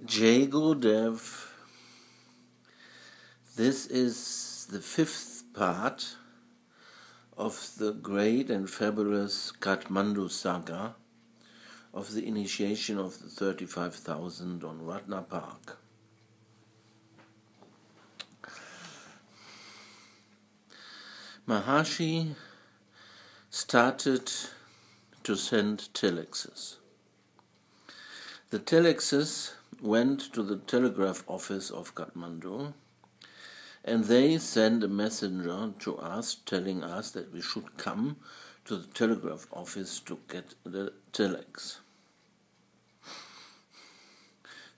Jai Gurudev. This is the fifth part of the great and fabulous Katmandu saga of the initiation of the 35,000 on Ratna Park. Maharshi started to send telexes. The telexes went to the telegraph office of Katmandu, and they sent a messenger to us telling us that we should come to the telegraph office to get the telex.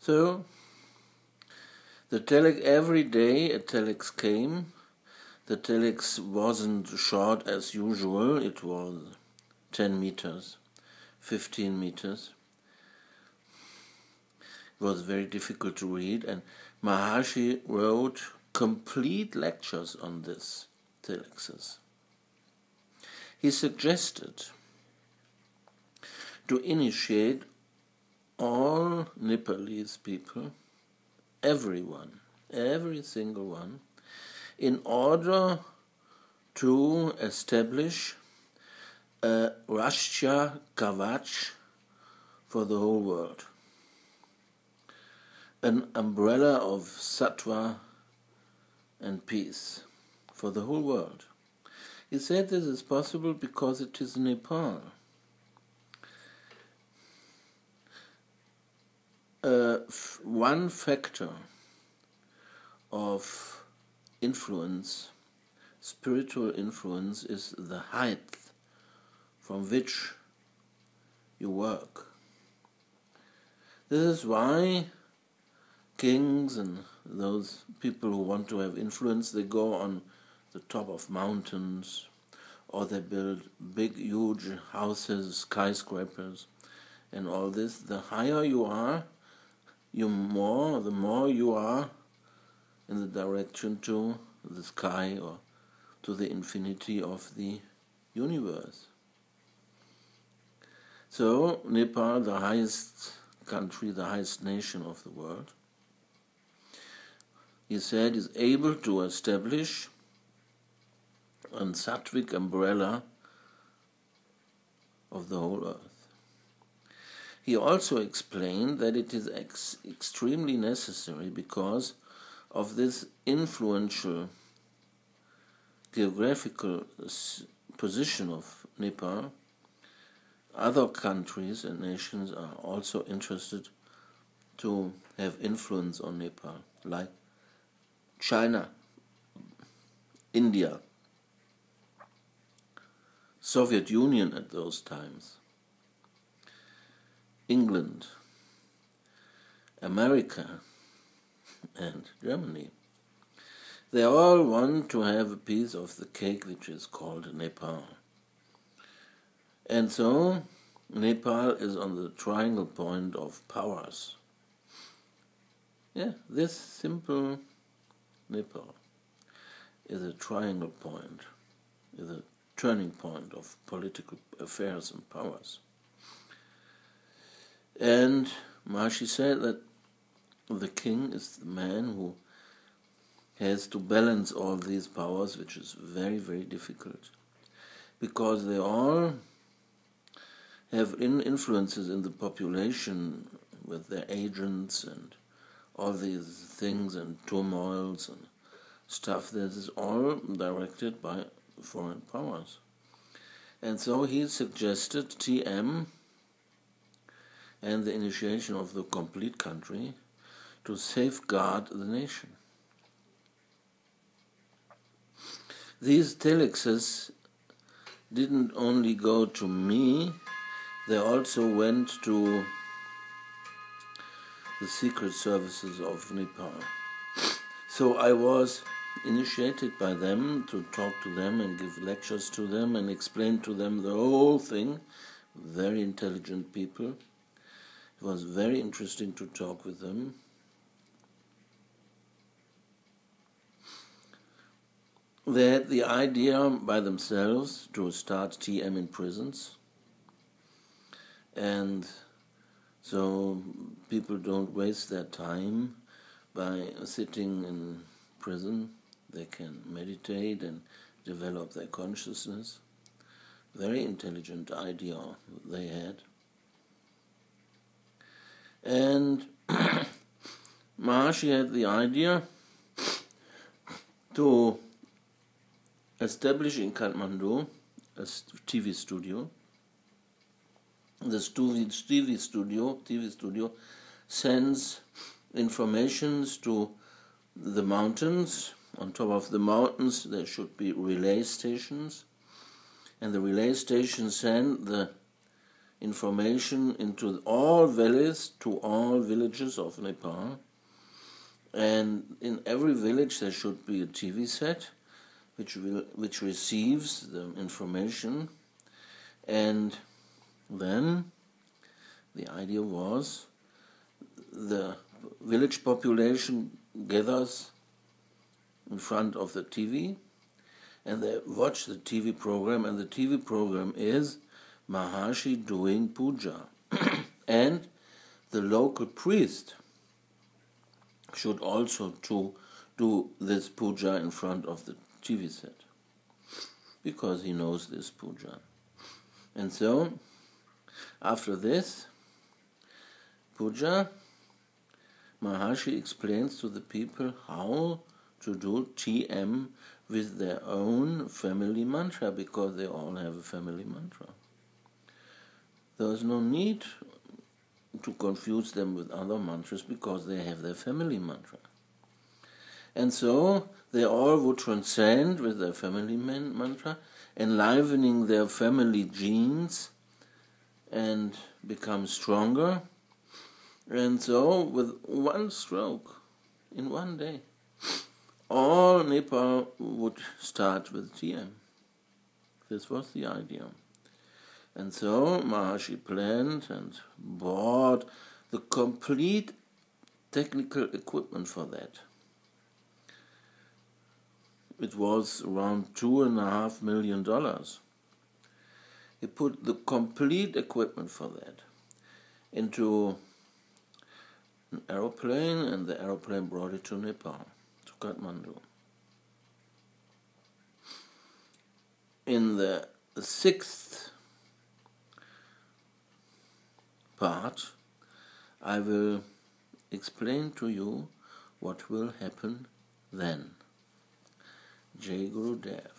So, every day a telex came. The telex wasn't short as usual, it was 10 meters, 15 meters. It was very difficult to read, and Maharshi wrote complete lectures on this telexes. He suggested to initiate all Nepalese people, everyone, every single one, in order to establish a Rashtriya Kavach for the whole world, an umbrella of sattva and peace for the whole world. He said this is possible because it is Nepal. One factor of influence, spiritual influence, is the height from which you work. This is why kings and those people who want to have influence, they go on the top of mountains, or they build big, huge houses, skyscrapers, and all this. The higher you are, the more you are in the direction to the sky or to the infinity of the universe. So Nepal, the highest country, the highest nation of the world, he said, is able to establish a sattvic umbrella of the whole earth. He also explained that it is extremely necessary because of this influential geographical position of Nepal. Other countries and nations are also interested to have influence on Nepal, like China, India, Soviet Union at those times, England, America, and Germany. They all want to have a piece of the cake which is called Nepal. And so Nepal is on the triangle point of powers. Yeah, this simple Nepal is a triangle point, is a turning point of political affairs and powers. And Maharshi said that the king is the man who has to balance all these powers, which is very, very difficult, because they all have influences in the population with their agents and all these things and turmoils and stuff that is all directed by foreign powers. And so he suggested TM and the initiation of the complete country to safeguard the nation. These telexes didn't only go to me, they also went to the secret services of Nepal. So I was initiated by them to talk to them and give lectures to them and explain to them the whole thing. Very intelligent people. It was very interesting to talk with them. They had the idea by themselves to start TM in prisons, and so people don't waste their time by sitting in prison. They can meditate and develop their consciousness. Very intelligent idea they had. And Maharshi had the idea to establish in Katmandu a TV studio. This TV studio sends informations to the mountains. On top of the mountains there should be relay stations, and the relay stations send the information into all valleys to all villages of Nepal. And in every village there should be a TV set which receives the information. And then the idea was the village population gathers in front of the TV and they watch the TV program, and the TV program is Maharshi doing puja. And the local priest should also do this puja in front of the TV set, because he knows this puja. And so, after this puja, Maharshi explains to the people how to do TM with their own family mantra, because they all have a family mantra. There is no need to confuse them with other mantras, because they have their family mantra. And so they all would transcend with their family mantra, enlivening their family genes and become stronger. And so with one stroke, in one day, all Nepal would start with TM. This was the idea. And so Maharshi planned and bought the complete technical equipment for that. It was around $2.5 million. He put the complete equipment for that into an aeroplane, and the aeroplane brought it to Nepal, to Katmandu. In the sixth part, I will explain to you what will happen then. Jai Gurudev.